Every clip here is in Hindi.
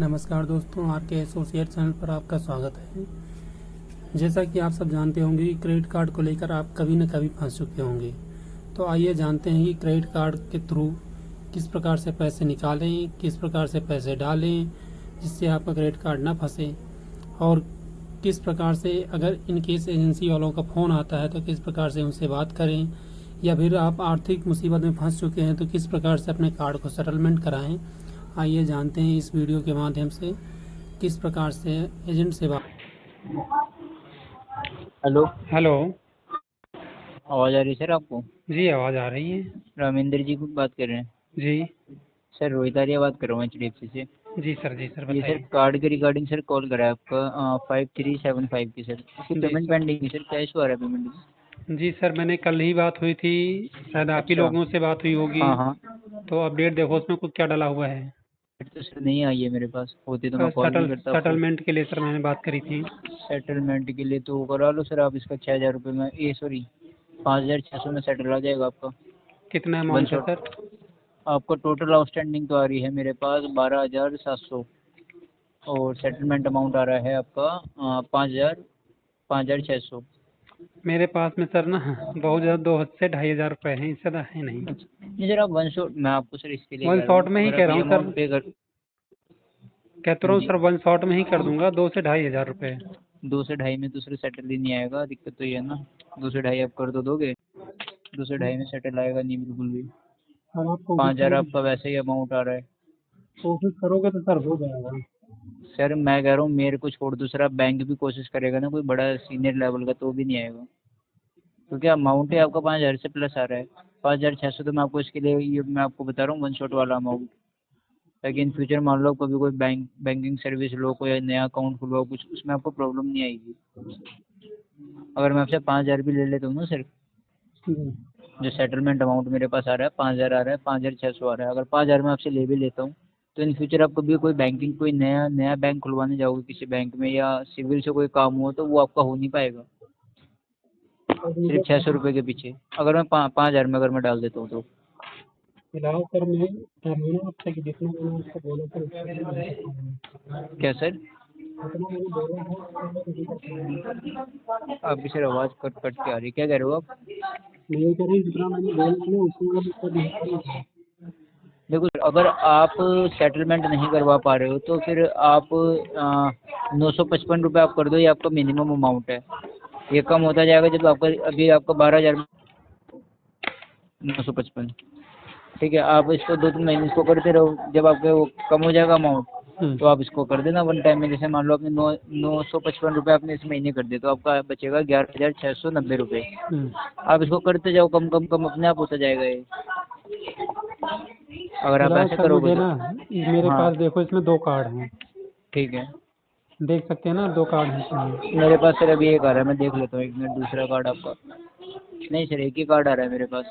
नमस्कार दोस्तों, आर के एसोसिएट चैनल पर आपका स्वागत है। जैसा कि आप सब जानते होंगे कि क्रेडिट कार्ड को लेकर आप कभी न कभी फंस चुके होंगे। तो आइए जानते हैं कि क्रेडिट कार्ड के थ्रू किस प्रकार से पैसे निकालें, किस प्रकार से पैसे डालें जिससे आपका क्रेडिट कार्ड ना फंसे, और किस प्रकार से अगर इन केस एजेंसी वालों का फ़ोन आता है तो किस प्रकार से उनसे बात करें, या फिर आप आर्थिक मुसीबत में फंस चुके हैं तो किस प्रकार से अपने कार्ड को सेटलमेंट कराएं। आइए जानते हैं इस वीडियो के माध्यम से किस प्रकार से एजेंट से बात। हेलो। हेलो। आवाज़ आ रही है सर आपको? जी, आवाज़ आ रही है। रामेंद्र जी बात कर रहे हैं? जी। सर रोहित आर्या बात कर रहा हूँ HDFC से। जी सर, जी सर, ये सर बताइए। कार्ड के रिगार्डिंग सर कॉल करा है आपका 5375 की सर। उसकी जी पेमेंट सर। पेंडिंग है सर, क्या इशू आ रहा है पेमेंट में? जी सर, मैंने कल ही बात हुई थी, शायद आप ही अच्छा। लोगों से बात हुई होगी। हाँ हाँ। तो अपडेट देखो उसमें कुछ क्या डला हुआ है। फिर तो सर नहीं आई है मेरे पास, होती तो मैं कॉल नहीं करता आपको। सेटलमेंट के लिए सर मैंने बात करी थी। सेटलमेंट के लिए तो करा लो सर आप इसका 6000 रुपये में, ये सॉरी 5600 में सेटल आ जाएगा आपका। कितना वन अमाउंट है शॉट। सर? आपका टोटल आउटस्टैंडिंग तो आ रही है मेरे पास 12700, और सेटलमेंट अमाउंट आ रहा है आपका 5600। मेरे पास में सर ना बहुत ज़्यादा 2 से 2,500 रुपये हैं, इससे ज़्यादा है नहीं। अच्छा नहीं सर, आप वन शॉट, मैं आपको सर इसके लिए वन कह रहा शॉट हूँ, में ही अगर कह आप रहा ये हूँ सर, अमाउंट पे कर। कहता हाँ रहा हूँ जी। सर, वन शॉट में ही कर दूंगा 2 से 2,500 रुपये। 2 से 2.5 में तो सर सेटल ही नहीं आएगा, दिक्कत तो ये है ना। 2 से 2.5 आप कर तो दोगे? 2 से 2.5 में सेटल आएगा नहीं बिल्कुल भी। सर आप कोशिश 5,000 करोगे? आपका वैसे ही अमाउंट आ रहा है। कोशिश करोगे तो सर हो जाएगा। सर मैं कह रहा हूँ मेरे को छोड़, दूसरा बैंक भी कोशिश करेगा ना, कोई बड़ा सीनियर लेवल का, तो भी नहीं आएगा, क्योंकि अमाउंट ही आपका 5,000 से प्लस आ रहा है। 5600 तो मैं आपको इसके लिए, ये मैं आपको बता रहा हूँ वन शॉट वाला अमाउंट, ताकि इन फ्यूचर मान लो कभी कोई बैंकिंग सर्विस लो, कोई नया अकाउंट खुलवाओ कुछ, उसमें आपको प्रॉब्लम नहीं आएगी। अगर मैं आपसे 5,000 भी ले लेता हूँ ना सर, जो सेटलमेंट अमाउंट मेरे पास आ रहा है 5,000 आ रहा है, 5600 आ रहा है, अगर 5,000 मैं आपसे ले भी लेता हूँ, तो इन फ्यूचर आप कभी कोई बैंकिंग, कोई नया नया बैंक खुलवाने जाओगे किसी बैंक में, या सिविल से कोई काम हो, तो वो आपका हो नहीं पाएगा सिर्फ 600 रुपये के पीछे, अगर मैं 5,000 में अगर मैं डाल देता हूँ तो। फिलहाल सर मैं कह रहा हूँ आपसे कि जितना मैंने आपको बोला सर उससे भी नहीं कर पाऊंगा। क्या सर? जितना मैंने बोला था उससे मैं नहीं कर पाऊंगा। आपकी सर आवाज़ कट कट के आ रही है, क्या कह रहे हो आप? मैं ये कह रहा हूँ जितना मैंने बोला ना उससे मैं उससे नहीं करूँगा। देखो सर, अगर आप सेटलमेंट नहीं करवा पा रहे हो तो फिर आप 955 रुपये आप कर दो, ये आपका मिनिमम अमाउंट है। ये कम होता जाएगा जब आपका, अभी आपका 12,000 955, ठीक है, आप इसको 2-3 महीने इसको करते रहो, जब आपके वो कम हो जाएगा अमाउंट तो आप इसको कर देना वन टाइम में। जैसे मान लो आपने 955 रुपये आपने इस महीने कर दिए, तो आपका बचेगा 11,690 रुपये। आप इसको करते जाओ, कम कम कम अपने आप होता जाएगा ये, अगर आप फिलहाल ऐसे सर करोगे मुझे तो। ना, मेरे हाँ पास देखो इसमें 2 कार्ड हैं, ठीक है। देख सकते हैं ना, 2 कार्ड हैं इसमें। मेरे पास सर अभी एक आ रहा है, मैं देख लेता हूँ, एक मिनट, दूसरा कार्ड आपका। नहीं सर, एक ही कार्ड आ रहा है मेरे पास।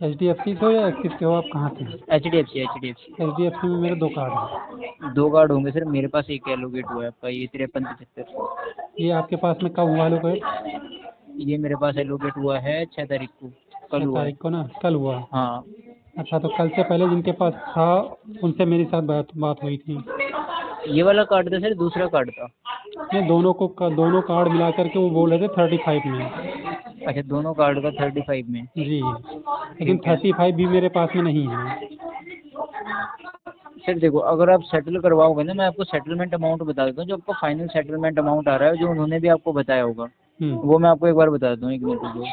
HDFC से हो या एक्सिस से हो, आप कहाँ से हैं? HDFC। HDFC में मेरे 2 कार्ड हैं। 2 कार्ड होंगे सर, मेरे पास एक एलोकेट हुआ है आपका, ये 5375। ये आपके पास में कब हुआ लोकेट? ये मेरे पास एलोकेट हुआ है 6 तारीख को, कल छः हुआ है। तारीख को ना, कल हुआ। हाँ। अच्छा, तो कल से पहले जिनके पास था उनसे मेरी साथ बात बात हुई थी। ये वाला कार्ड था सर, दूसरा कार्ड था। नहीं, दोनों कार्ड मिला करके वो बोल रहे थे 35 में। अच्छा, दोनों कार्ड का 35 में। जी, लेकिन ठीक है 35 भी मेरे पास में नहीं है। सर, देखो अगर आप सेटल करवाओगे ना, मैं आपको सेटलमेंट अमाउंट बता देता हूँ, जो आपका फाइनल सेटलमेंट अमाउंट आ रहा है, जो उन्होंने भी आपको बताया होगा, वो मैं आपको एक बार बता देता हूँ, एक मिनट रुको।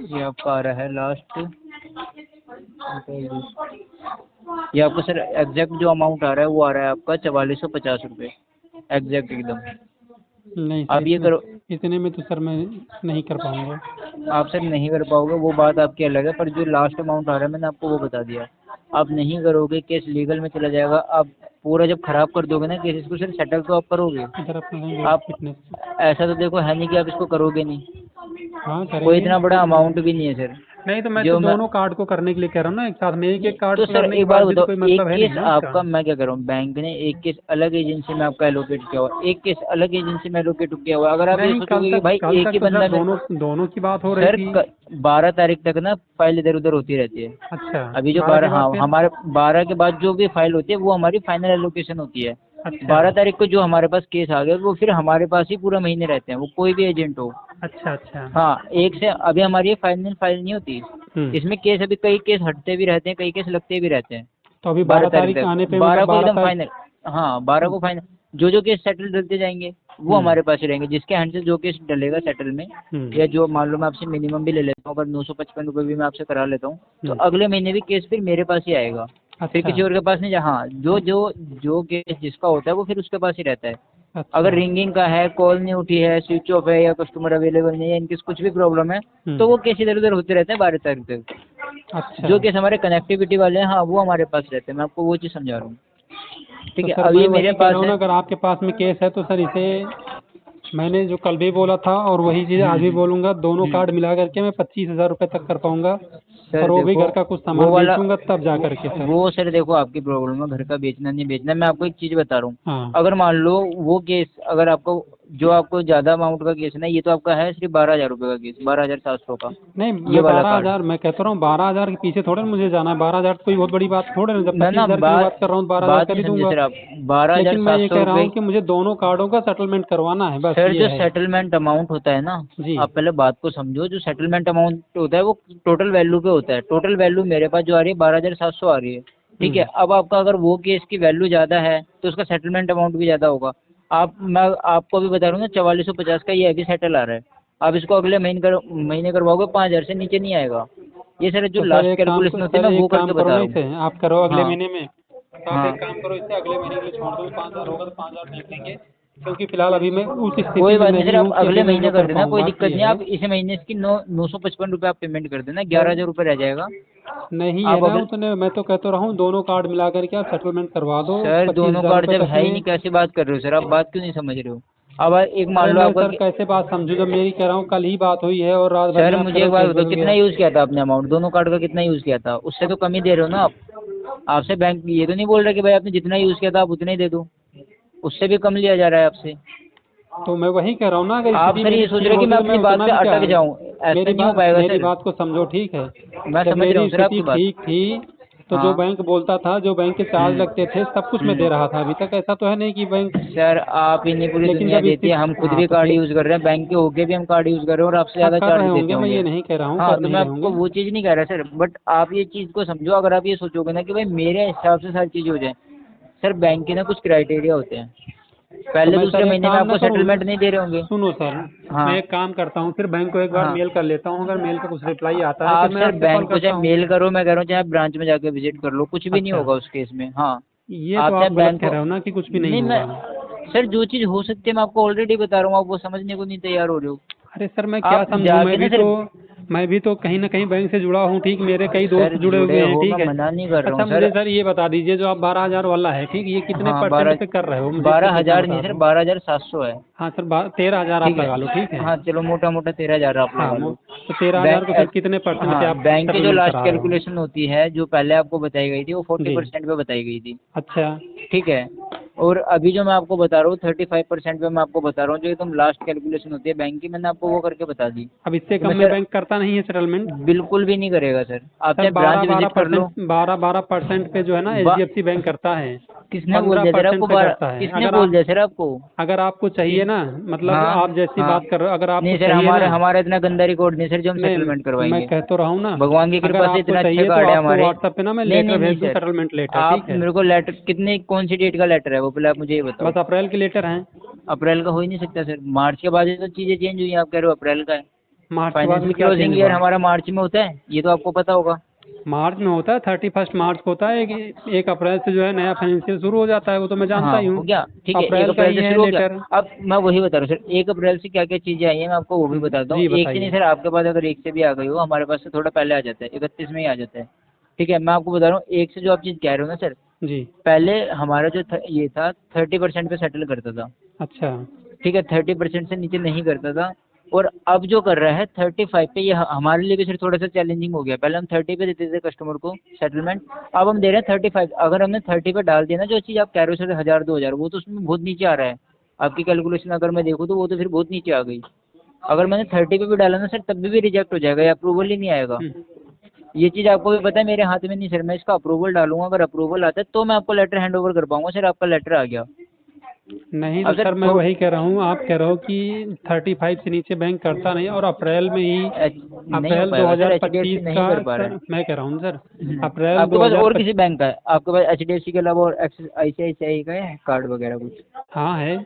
ये आपका आ रहा है लास्ट, ये आपको सर एग्जैक्ट जो अमाउंट आ रहा है वो आ रहा है आपका 4450 रुपये, एग्जैक्ट एकदम। नहीं सर, आप ये करो, इतने में तो सर मैं नहीं कर पाऊंगा। आप सर नहीं कर पाओगे वो बात आपकी अलग है, पर जो लास्ट अमाउंट आ रहा है मैंने आपको वो बता दिया। आप नहीं करोगे, केस लीगल में चला जाएगा, आप पूरा जब खराब कर दोगे ना केस, इसको सर सेटल तो आप करोगे। इधर अपना नहीं आप फिटनेस। ऐसा तो देखो है नहीं कि आप इसको करोगे नहीं, हाँ, कोई करेंगे। इतना बड़ा अमाउंट भी नहीं है सर। नहीं तो मैं जो तो मैं दोनों कार्ड को करने के लिए कह रहा हूँ ना एक साथ में, एक एक कार्ड तो को सर करने के एक बात बाद भी तो बताओ, कोई एक मतलब है नहीं केस ना आपका, उसका। मैं क्या कर रहा हूँ, बैंक ने एक केस अलग एजेंसी में आपका एलोकेट किया हुआ, एक केस अलग एजेंसी में एलोकेट किया हुआ। अगर आप ये नहीं, सोचोगे कि भाई एक ही तो सर बंदा में, दोनों दोनों की बात हो रही सर थी। 12 तारीख तक ना फाइल इधर उधर होती रहती है। अच्छा, अभी जो 12 के 12, बाद हाँ फिर। हमारे 12 के बाद जो भी फाइल होती है वो हमारी फाइनल एलोकेशन होती है। अच्छा 12 तारीख को जो हमारे पास केस आ गए वो फिर हमारे पास ही पूरा महीने रहते हैं, वो कोई भी एजेंट हो। अच्छा। अच्छा। हाँ, एक से अभी हमारी ये फाइनल फाइल नहीं होती, हम्म। इसमें केस अभी कई केस हटते भी रहते हैं, कई केस लगते भी रहते हैं। तो अभी 12 12 तारीख तारीख तक, आने पे, 12 मतलब को 12 एकदम तारीख। फाइनल। हाँ 12 को फाइनल, जो केस सेटल डलते जाएंगे वो हम्म। हमारे पास ही रहेंगे, जिसके हैंड से जो केस डलेगा सेटल में, हम्म। या जो मान लो मैं आपसे मिनिमम भी ले लेता हूँ, अगर 955 रुपये भी मैं आपसे करा लेता हूँ, तो हम्म। अगले महीने भी केस फिर मेरे पास ही आएगा, फिर अच्छा। किसी और के पास नहीं हाँ, जो जो जो केस जिसका होता है वो फिर उसके पास ही रहता है। अगर अच्छा। रिंगिंग का है, कॉल नहीं उठी है, स्विच ऑफ है, या कस्टमर अवेलेबल नहीं है, इनकी कुछ भी प्रॉब्लम है, तो वो केस इधर उधर होते रहते हैं 12 तारीख तक। अच्छा। जो केस हमारे कनेक्टिविटी वाले हैं, हाँ वो हमारे पास रहते हैं, मैं आपको वो चीज़ समझा रहा हूँ। ठीक तो है, सर अब मैं ये मेरे वही कह पास रहा हूँ ना, है। अगर आपके पास में केस है तो सर इसे, मैंने जो कल भी बोला था और वही चीज़ आज भी बोलूंगा, दोनों कार्ड मिला करके मैं 25,000 रुपये तक कर पाऊंगा। सर और वो भी देखो, घर का कुछ वो सामान वाला, बेचूंगा तब जा करके सर। वो सर देखो आपकी प्रॉब्लम है, घर का बेचना नहीं बेचना। मैं आपको एक चीज़ बता रहा हूँ, हाँ। अगर मान लो वो केस, अगर आपको जो आपको ज़्यादा अमाउंट का केस है ना, ये तो आपका है सिर्फ 12,000 रुपये का केस, 12,700 का, नहीं, ये मैं वाला बारह कार्ड। हजार मैं कहता रहा हूँ 12,000 के पीछे थोड़े ना मुझे जाना है। 12,000 तो कोई बहुत बड़ी बात थोड़े ना, जब ना ना 25,000 की मैं बात बात कर रहा हूँ 12,000 बात कर नहीं ही समझे दूंगा। सर आप, बारह हजार लेकिन मैं सात ये सौ कह रहा रुपये हूँ कि मुझे दोनों कार्डों का सेटलमेंट करवाना है, बस सर ये जो है। सेटलमेंट अमाउंट होता है ना, जी। आप पहले बात को समझो, जो सेटलमेंट अमाउंट होता है वो टोटल वैल्यू पे होता है। टोटल वैल्यू मेरे पास जो आ रही है 12,700 आ रही है, ठीक है। हम्म। अब आपका अगर वो केस की वैल्यू ज़्यादा है तो उसका सेटलमेंट अमाउंट भी ज़्यादा होगा। मैं आपको अभी बता रहा हूँ ना, 4450 का ये अभी सेटल आ रहा है। आप इसको अगले महीने करवाओगे 5,000 से नीचे नहीं आएगा। ये सर जो तो सर लास्ट कैलकुलेशन होती है, मैं वो एक काम करके करो बता ना, रहा इसे हूँ। आप करो अगले हाँ महीने में। तो आप एक हाँ, काम करो, इसे अगले महीने के लिए छोड़ दो, 5,000 होगा तो 5,000 देख लेंगे। क्योंकि फिलहाल अभी मैं उस स्थिति कोई में बात नहीं सर, नहीं आप हूँ कि अगले अभी मैं महीने जो कर कर देना, पाऊँ, कोई बात दिक्कत ये नहीं। है। आप इसी महीने इसकी 955 रुपये आप पेमेंट कर देना, सर 11,000 रुपये रह जाएगा। नहीं है आप ना अगले, उतने, मैं तो कहता रहा हूँ दोनों कार्ड मिला करके आप सेटलमेंट करवा दो सर पच्चीस दोनों हजार कार्ड रुपये जब तक है ही में। नहीं, कैसी बात कर रहे हो सर आप, बात क्यों नहीं समझ रहे हो? अब एक मान अरे लो मैं आपका सर कैसे बात समझूं, जब मेरी कह रहा हूँ कल ही बात हुई है और रात भर सर में आपका मुझे एक तो बात केस बताओ, बदल कितना गया। यूज़ किया था आपने अमाउंट दोनों कार्ड का, कितना यूज़ किया था? उससे तो कम ही दे रहे हो ना आप। आपसे बैंक ये तो नहीं बोल रहा कि भाई आपने जितना यूज़ किया था आप उतना ही दे दो, उससे भी कम लिया जा रहा है आपसे। तो मैं वही कह रहा हूँ ना, अगर आप स्थिति सर मेरी ये सोच ठीक रहे हो कि होती मैं तो मैं अपनी बात उतना पे भी क्या, अटक जाऊं, ऐसा नहीं हो पाएगा मेरी सर। बात को समझो, ठीक है। मैं जब समझ रहा मेरी हूँ सर स्थिति आपकी बात। ठीक थी तो जो हाँ। बैंक बोलता था, जो बैंक के चार्ज लगते थे, सब कुछ मैं दे हम्म। रहा था अभी तक। ऐसा तो है नहीं कि बैंक, सर आप ही नहीं, पूरी लेकिन दुनिया जब देती है, स्थिति, हम खुद हाँ भी तो कार्ड फिर, यूज़ कर रहे हैं, बैंक के होके भी हम कार्ड यूज़ कर रहे हैं और आपसे हाँ ज़्यादा कर चार्ज रहे देते होंगे, मैं होंगे। ये नहीं कह रहा हूँ हाँ कर तो नहीं मैं रहे आपको होंगे। वो चीज़ नहीं कह रहा सर, बट आप ये चीज़ को समझो, अगर आप ये सोचोगे ना कि भाई मेरे हिसाब से सारी चीज़ हो जाए, सर बैंक के ना कुछ क्राइटेरिया होते हैं, तो पहले मैं सर दूसरे एक महीने में काम ना आपको करूँ, सेटलमेंट नहीं दे रहे होंगे। सुनो सर, मैं हाँ एक काम करता हूँ, फिर बैंक को एक बार हाँ, मेल कर लेता हूँ। अगर मेल का कुछ रिप्लाई आता है फिर आप मैं सर आपसे कॉल बैंक को करता चाहे हूँ। मेल करो, मैं कह रहा हूँ चाहे आप ब्रांच में जाके विजिट कर लो, कुछ भी नहीं अच्छा, होगा उस केस में। हाँ, ये तो आप चाहे आप गलत बैंक कह को, रहे हो ना कि कुछ भी नहीं नहीं मैं, होगा। सर जो चीज़ हो सकती है मैं आपको ऑलरेडी बता रहा हूँ, आप वो समझने को नहीं तैयार हो रहे हो। अरे सर मैं क्या आप समझूं, जाके ना सर, मैं भी तो कहीं ना कहीं बैंक से जुड़ा हूँ, ठीक। मेरे कई दोस्त सर जुड़े जुड़े हुए हैं, हो, मैं ठीक है। मना नहीं कर रहा अच्छा हूँ सर। मुझे सर ये बता दीजिए, जो आप 12,000 वाला है, ठीक, ये कितने हाँ परसेंट बारह, पे कर रहे हो, मुझे बारह सिर्फ इतना हजार नहीं बता सर, दो। 12,700 है। हाँ सर, 13,000 आप ठीक है, लगा लो, ठीक है। हाँ चलो मोटा मोटा 13,000 आप हाँ लगा लो। तो 13,000 बैंक को फिर कितने परसेंट पे हाँ, आप बैंक की जो सेटलमेंट लास्ट करा रहे हो? कैलकुलेशन होती है जो पहले आपको बताई गई थी वो जी। 40% पे बताई गई थी, अच्छा। ठीक है। और अभी जो मैं आपको बता रहा हूँ 35% पे मैं आपको बता रहा हूँ, जो एकदम लास्ट कैलकुलेशन होती है बैंक की, मैंने आपको वो करके बता दी। अब इससे तो कम मैं में सर बैंक करता नहीं है सेटलमेंट? बिल्कुल भी नहीं करेगा सर, आप सर चाहे ब्रांच विजिट कर लो। 12% पे जो है ना बा HDFC बैंक करता है। किसने बोल पंद्रह दिया सर परसेंट आपको पे बारह, करता है। किसने बोल दिया सर आपको? अगर आपको चाहिए किस ना, मतलब हाँ आप जैसी हाँ, बात कर रहे हो, अगर आपको नहीं सर चाहिए हमारा ना, हमारा इतना गंदा रिकॉर्ड नहीं सर जो हम नहीं, सेटलमेंट मैं करवाएंगे। कह तो रहा हूँ ना, भगवान की अगर कृपा से आपको इतना अच्छे चाहिए तो कार्ड है आपको हमारे। व्हाट्सएप पे ना मैं नहीं लेटर नहीं नहीं भेज दूँ, सर, सेटलमेंट लेटर, आप ठीक है। मेरे को लेटर कितने, कौन सी डेट का लेटर है वो पहले आप मुझे ये बताओ। बस अप्रैल के लेटर हैं। अप्रैल का हो ही नहीं सकता सर, मार्च के बाद ये तो चीज़ें चेंज हुई हैं, आप कह रहे हो अप्रैल का है। मार्च के बाद में फाइनेंशियल क्या चेंज क्लोजिंग ईयर हुआ? हमारा मार्च में होता है, ये तो आपको पता होगा। मार्च में होता है, 31 मार्च को होता है। 1 अप्रैल से जो है नया फाइनेंशियल शुरू हो जाता है, वो तो मैं जानता हाँ ही हूँ। हो गया, ठीक है, एक अप्रैल का अप्रैल ही से है शुरू हो गया। लेटर। अब मैं वही बता रहा हूँ सर, 1 अप्रैल से क्या क्या चीज़ें आई हैं मैं आपको वो भी बताता हूँ। जी एक से नहीं बताइए। सर, आपके पास अगर एक से भी आ गई हो, हमारे पास से थोड़ा पहले आ जाता है, 31 में ही आ जाता है। ठीक है, मैं आपको बता रहा हूँ, एक से जो आप चीज़ कह रहे हो ना सर, जी। पहले हमारा जो ये था 30% पे सेटल करता था, अच्छा। ठीक है, 30% से नीचे नहीं करता था। और अब जो कर रहा है 35 पे, ये हमारे लिए भी सिर्फ थोड़ा सा चैलेंजिंग हो गया। पहले हम 30 पे देते थे कस्टमर को सेटलमेंट, अब हम दे रहे हैं 35। अगर हमने 30 पे डाल दिया ना, जो चीज़ आप कह रहे हो सर 1000-2000, वो तो उसमें बहुत नीचे आ रहा है। आपकी कैलकुलेशन अगर मैं देखूँ तो वो तो फिर बहुत नीचे आ गई। अगर मैंने 30 पे भी डाला ना सर, तब भी रिजेक्ट हो जाएगा, या अप्रूवल ही नहीं आएगा। ये चीज़ आपको भी पता है, मेरे हाथ में नहीं सर। मैं इसका अप्रूवल डालूंगा, अगर अप्रूवल आता है तो मैं आपको लेटर हैंड ओवर कर पाऊंगा। सर आपका लेटर आ गया। नहीं तो अब सर मैं तो वही कह रहा हूँ, आप कह रहे हो कि 35 से नीचे बैंक करता नहीं, और अप्रैल में ही, नहीं हो अप्रैल पाएगा सर, 2025 HDFC नहीं का, कर पा रहे सर हैं। मैं कह रहा हूँ सर, अप्रैल आपके पास और 2025। किसी बैंक का है? आपके पास HDFC के अलावा और एक्सिस ICICI का है कार्ड वगैरह कुछ? हाँ है,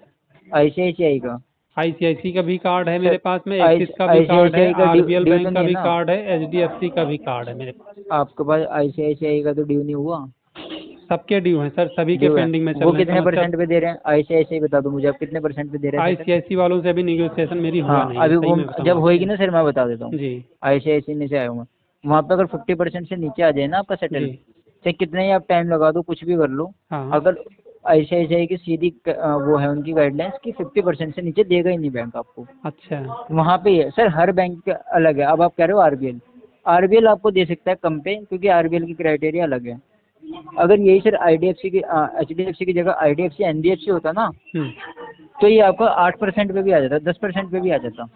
ICICI का? आईसीआईसी का भी कार्ड है मेरे सर पास में, एक्सिस का भी कार्ड है, ICICI का आरबीएल ड्यू तो बैंक का नहीं है भी ना? कार्ड है, एचडीएफसी का भी कार्ड है मेरे पास। आपके पास ICICI का तो ड्यू नहीं हुआ? सबके ड्यू हैं सर, सभी के ड्यू है। पेंडिंग में चल वो रहे हैं, कितने समस्या। परसेंट पे दे रहे हैं? ICICI बता दो मुझे, आप कितने परसेंट पे दे रहे हैं सर? आईसीआईसी वालों से अभी निगोशिएशन मेरी हुआ हाँ, नहीं है, अभी सही वो में बताऊँ जब आपको। होएगी ना सर, मैं बता देता हूँ। जी ICICI में से आया हूँ मैं। वहाँ पे अगर 50% से नीचे आ जाए ना आपका सेटल, जी चाहे कितने ही आप टाइम लगा दो, कुछ भी कर लो, हाँ। अगर ICICI की सीधी वो है उनकी गाइडलाइंस कि 50% से नीचे देगा ही नहीं बैंक आपको। अच्छा वहाँ पे ही है सर, हर बैंक का अलग है। अब आप कह रहे हो आरबीएल आपको दे सकता है कम पे, क्योंकि आरबीएल की क्राइटेरिया अलग है। अगर यही सर IDFC की HDFC की जगह IDFC NBFC होता ना, हम्म। तो ये आपको 8% पे भी आ जाता, 10% पे भी आ जाता।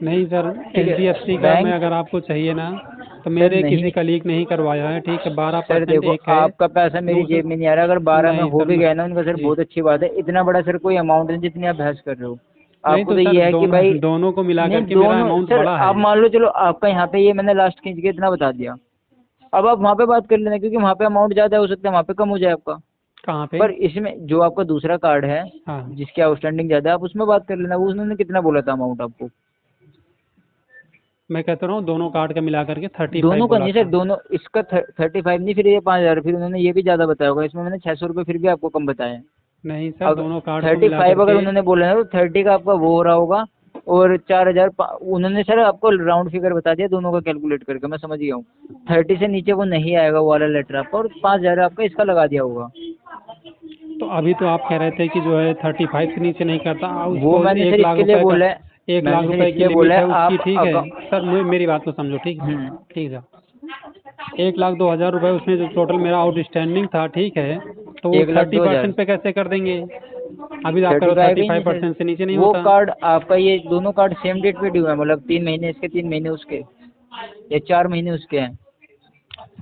नहीं सर, ठीक है, एचडीएफसी का मैं, बैंक अगर आपको चाहिए ना तो सर मेरे किसी नहीं। कलीग ने ही करवाया है, ठीक है, सर 12% देखो, एक है। आपका पैसा मेरी दूसरा, जेब में नहीं आ रहा। अगर 12 में नहीं हो सर भी गया ना उनका सर, जी, बहुत अच्छी बात है। इतना बड़ा सर कोई अमाउंट नहीं जितनी आप बहस कर रहे हो। नहीं आपको तो तो सर ये है कि दोनों भाई, दोनों को मिला नहीं करके मेरा दोनों अमाउंट सर, बड़ा आप है। मान लो चलो आपका यहाँ पे ये मैंने लास्ट खींच के इतना बता दिया, अब आप वहाँ पे बात कर लेना, क्योंकि वहाँ पे अमाउंट ज़्यादा हो सकता है, वहाँ पे कम हो जाए आपका। कहाँ पे? पर इसमें जो आपका दूसरा कार्ड है हाँ जिसकी आउटस्टैंडिंग ज़्यादा है, आप उसमें बात कर लेना। वो उन्होंने कितना बोला था अमाउंट आपको? मैं कहता रहा हूँ दोनों कार्ड का मिला करके 35 दोनों का बोला नहीं सर, था। दोनों इसका 35 नहीं, फिर ये 5000, फिर उन्होंने ये भी ज़्यादा बताया होगा। इसमें मैंने 600 रुपये फिर भी आपको कम बताए हैं। नहीं सर, अगर दोनों कार्ड को मिला 35 अगर करके, उन्होंने बोला है तो 30 का आपका वो हो रहा होगा, और 4000 उन्होंने सर आपको राउंड फिगर बता दिया दोनों का कैलकुलेट करके, मैं समझ गया हूँ। 30 से नीचे वो नहीं आएगा वो वाला लेटर आपका, और 5000 आपका इसका लगा दिया होगा। तो अभी तो आप कह रहे थे कि जो है 35 से नीचे नहीं करता, वो उसको मैंने एक सर लाख इसके लिए रुपए का, बोला है, 1 लाख मैंने सर रुपए की इसलिए लिमिट बोला है है उसकी, आप ठीक है सर, मेरी बात को समझो, ठीक है, ठीक है। 1,02,000 रुपये उसमें जो टोटल मेरा आउटस्टैंडिंग था, ठीक है, तो वो 1,02,000 30% पे कैसे कर देंगे? अभी तो आप कह 30 रहे का हो आएगा ही नहीं 35% से नीचे सर। नहीं वो होता। कार्ड आपका, ये दोनों कार्ड सेम डेट पे ड्यू है, मतलब 3 महीने इसके 3 महीने उसके, या 4 महीने उसके हैं।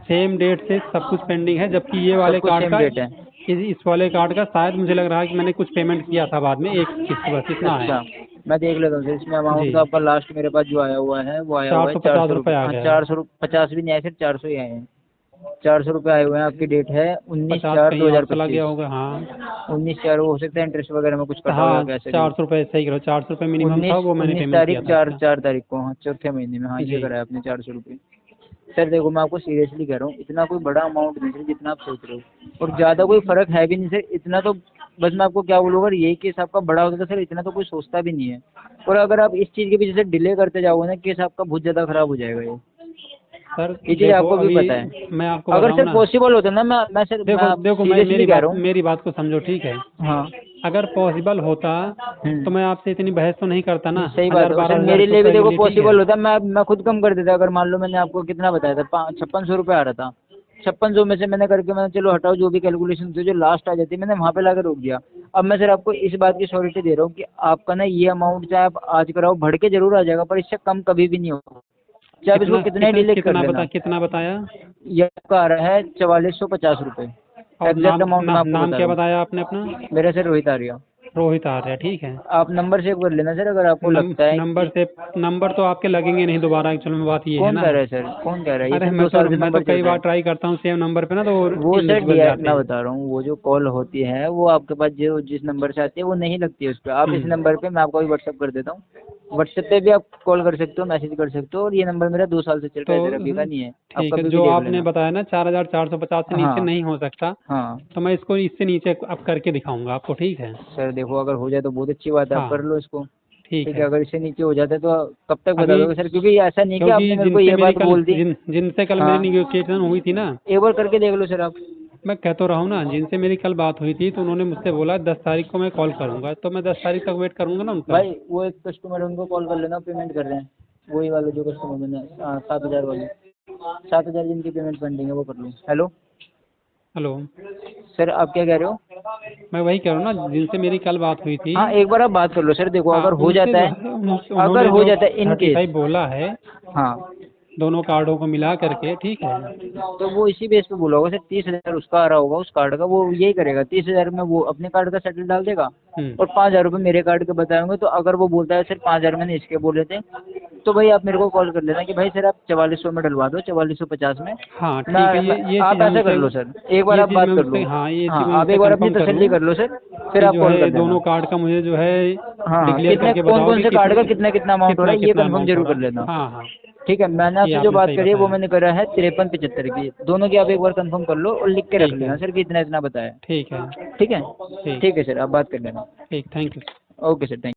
सेम डेट से सब कुछ पेंडिंग है, जबकि ये सब वाले कुछ कार्ड सेम का, डेट है। इस वाले कार्ड का शायद मुझे लग रहा है कि मैंने कुछ पेमेंट किया था बाद में, एक किस्त, बस इतना है। अच्छा, मैं देख लेता हूँ सर। इसमें जी, अमाउंट तो आपका लास्ट मेरे पास जो आया हुआ है वो आया हुआ है 450 400 रुपये रुपये। आ हाँ, गया है। 450 भी नहीं आए सर, 400 ही आए हैं। 400 रुपये आए हुए हैं। आपकी डेट है 50 कहीं और चला गया 19/4/2025। होगा, हाँ। 19/4, हो सकता है इंटरेस्ट वगैरह में कुछ कटा हो या हाँ कैसे भी। 400 रुपये, सही करो, 400 रुपये मिनिमम था, वो मैंने 19 पेमेंट किया तारीख, था चार इसका। 4 तारीख को, हाँ, चौथे महीने में, हाँ ये जी करा है आपने 400 रुपये। सर देखो, मैं आपको सीरियसली कह रहा हूँ, इतना कोई बड़ा अमाउंट नहीं सर जितना आप सोच रहे हो, और ज़्यादा कोई फ़र्क है भी नहीं सर इतना तो। बस मैं आपको क्या बोलूँ, अगर यही केस आपका बड़ा होता तो सर इतना तो कोई सोचता भी नहीं है। और अगर आप इस चीज़ के पीछे से डिले करते जाओगे ना, केस आपका बहुत ज़्यादा ख़राब हो जाएगा ये। सर ये चीज़ देखो, आपको भी अभी पता है। मैं आपको अगर बताऊँ सर ना, पॉसिबल होता ना, मैं सर, मैं देखो सीरियसली मेरी कह बात, रहा हूँ। मेरी बात को समझो, ठीक है। हाँ। अगर पॉसिबल होता तो मैं आपसे इतनी बहस तो नहीं करता ना, सही बात 1000 है सर, 12,000 मेरे लिए भी रुपये के देखो लिए, ठीक है। पॉसिबल होता, मैं खुद कम कर देता। अगर मान लो मैंने आपको कितना बताया था, 5600 रुपये आ रहा था, 5600 में से मैंने करके, मैंने चलो हटाओ जो भी कैलकुलेशन थी, जो लास्ट आ जाती मैंने वहाँ पे ला के रोक दिया। अब मैं सर आपको इस बात की श्योरिटी दे रहा हूँ कि आपका ना ये अमाउंट चाहे आप आज कराओ, बढ़ के जरूर आ जाएगा, पर इससे कम कभी भी नहीं होगा, चाहे आप इसको कितना ही डिले कर लेना। कितना बताया? ये आपका आ रहा है 4450 रुपये। और एग्जैक्ट अमाउंट मैं आपको नाम बता क्या रहा हूँ। बताया आपने अपना? मेरा सर रोहित आर्या। रोहित आर्या, ठीक है। आप नंबर सेव कर लेना सर, अगर आपको लगता है नंबर कि। से, नंबर तो आपके लगेंगे नहीं दोबारा, एक्चुअल में बात ये है कौन ना। कह रहा है सर, कौन कह रहा है? ये अरे सर 2 साल से मैं तो नंबर चल कई रहा बार है। ट्राई करता हूँ सेम नंबर पे ना, तो वो सर इनविजिबल जाते मैं हैं। बता रहा हूँ, वो जो कॉल होती है वो आपके पास जो जिस नंबर से आती है वो नहीं लगती है उस पर। आप इस नंबर पे, मैं आपको अभी व्हाट्सअप कर देता हूँ, व्हाट्सएप पे भी आप कॉल कर सकते हो, मैसेज कर सकते हो, और ये नंबर मेरा 2 साल से चल रहा है तो सर, अभी का नहीं है। आप ठीक है, कभी भी जो देख आपने लेना। बताया ना 4450 से नीचे हाँ नहीं हो सकता, हाँ तो मैं इसको इससे नीचे अब करके दिखाऊंगा आपको, ठीक है। सर देखो, अगर हो जाए तो बहुत अच्छी बात है, आप हाँ कर लो इसको। ठीक ठीक है, है। अगर इससे नीचे हो जाता है तो कब तक बता अभी दोगे सर? क्योंकि ऐसा नहीं कि क्योंकि आपने मेरे को ये बात बोल दी। जिनसे कल मेरी हाँ, निगोशिएशन हुई थी ना, एक बार करके देख लो सर आप। मैं कह तो रहा हूँ ना, जिनसे मेरी कल बात हुई थी तो उन्होंने मुझसे बोला 10 तारीख को मैं कॉल करूँगा, तो मैं 10 तारीख तक वेट करूँगा ना उनका। भाई वो एक कस्टमर है, उनको कॉल कर लेना, पेमेंट कर रहे हैं, वही वाले जो कस्टमर मैंने 7,000 वाले, 7,000 जिनकी पेमेंट पेंडिंग है वो कर लूँ। Hello hello. सर, आप क्या कह रहे हो? मैं वही कह रहा हूँ ना, जिनसे मेरी कल बात हुई थी। हाँ, एक बार आप बात कर लो सर, देखो हाँ, अगर हो उनसे जाता जो है, है अगर उन्होंने हो जो जाता है इन केस, 35 बोला है हाँ, दोनों कार्डों को मिला करके, ठीक है। तो वो इसी बेस पे बोला होगा सर, 30,000 उसका आ रहा होगा उस कार्ड का, वो यही करेगा, 30,000 में वो अपने कार्ड का सेटल डाल देगा और 5,000 रुपये मेरे कार्ड के बताए होंगे। तो अगर वो बोलता है सर 5,000 मैंने इसके बोले थे, तो भाई आप मेरे को कॉल कर लेना कि भाई सर आप 4400 में डलवा दो, 4450 में। हाँ ठीक है, ये आप चीज़ हम ऐसा कर उससे, लो सर, एक बार ये आप चीज़ बात मैं कर उससे, लो। हाँ ये हाँ, चीज़ मैं आप उससे एक बार अपनी कंफर्म कर तसल्ली लूँ कर लो सर, फिर कि आप जो कॉल कर है लेना। दोनों कार्ड का मुझे जो है हाँ, डिक्लेयर कितने करके कौन बताओ कौन कि से कार्ड का कितना कितना अमाउंट हो रहा है, ये कितना कंफर्म अमाउंट हो जरूर रहा कर है। लेना। हाँ हाँ, ठीक है, मैंने ये आपसे जो आपने बात सही करी है वो बताया। मैंने करा है 5375 की, दोनों की आप एक बार कंफर्म कर लो और लिख के रख ठीक है, लेना सर कि इतना इतना बताया। ठीक है, ठीक है, ठीक, ठीक है सर, आप बात कर लेना। ठीक, thank you. Okay sir, thank